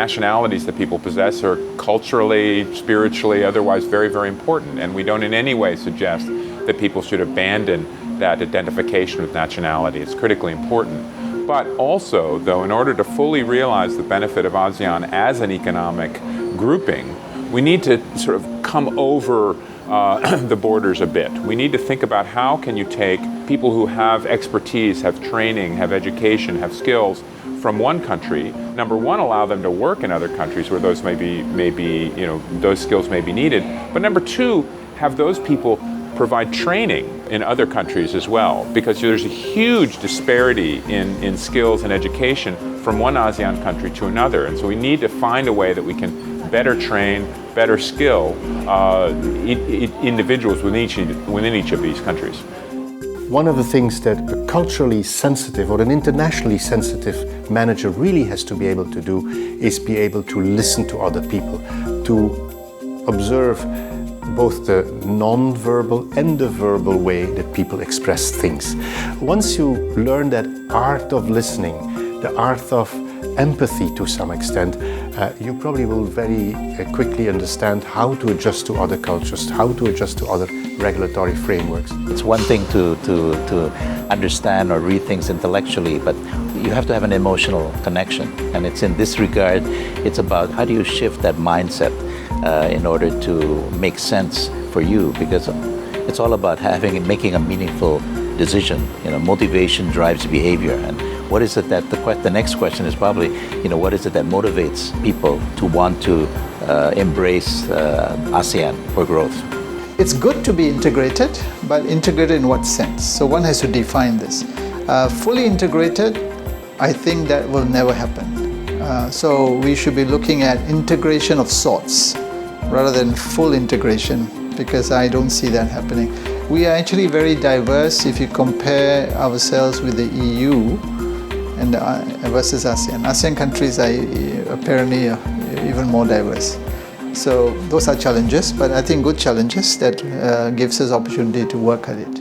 nationalities that people possess are culturally, spiritually, otherwise very, very important. And we don't in any way suggest that people should abandon that identification with nationality. It's critically important. But also, though, in order to fully realize the benefit of ASEAN as an economic grouping, we need to sort of come over the borders a bit. We need to think about how can you take people who have expertise, have training, have education, have skills from one country. Number one, allow them to work in other countries where those those skills may be needed. But number two, have those people provide training in other countries as well, because there's a huge disparity in skills and education from one ASEAN country to another. And so we need to find a way that we can better train, better skill individuals within each of these countries. One of the things that a culturally sensitive or an internationally sensitive manager really has to be able to do is be able to listen to other people, to observe both the non-verbal and the verbal way that people express things. Once you learn that art of listening, the art of empathy to some extent, you probably will very quickly understand how to adjust to other cultures, how to adjust to other regulatory frameworks. It's one thing to understand or read things intellectually, but you have to have an emotional connection. And it's in this regard, it's about how do you shift that mindset in order to make sense for you, because it's all about making a meaningful decision. Motivation drives behavior, and what is it that the next question is probably, what is it that motivates people to want to embrace ASEAN for growth? It's good to be integrated, but integrated in what sense? So one has to define this. Fully integrated, I think that will never happen. So we should be looking at integration of sorts rather than full integration, because I don't see that happening. We are actually very diverse if you compare ourselves with the EU and versus ASEAN. ASEAN countries are apparently even more diverse. So those are challenges, but I think good challenges that gives us opportunity to work at it.